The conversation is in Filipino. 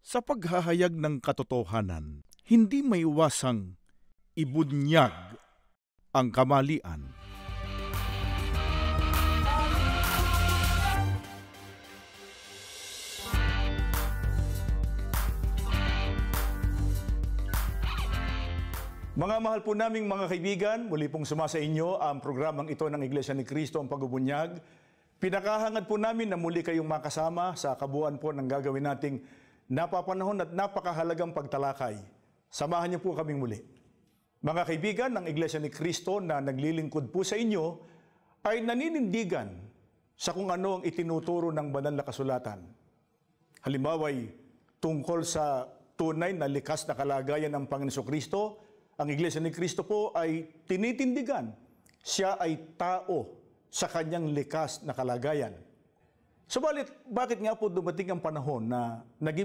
Sa paghahayag ng katotohanan, hindi maiwasang ibunyag ang kamalian. Mga mahal po naming mga kaibigan, muli pong sumasa inyo ang programang ito ng Iglesia ni Cristo ang Pagbubunyag. Pinakahangad po namin na muli kayong makasama sa kabuuan po ng gagawin nating napapanahon at napakahalagang pagtalakay. Samahan niyo po kaming muli. Mga kaibigan ng Iglesia ni Cristo na naglilingkod po sa inyo ay naninindigan sa kung ano ang itinuturo ng banal na kasulatan. Halimbawa ay tungkol sa tunay na likas na kalagayan ng Panginoon Kristo. Ang Iglesia ni Cristo po ay tinitindigan. Siya ay tao sa kanyang likas na kalagayan. Subalit, bakit nga po dumating ang panahon na naging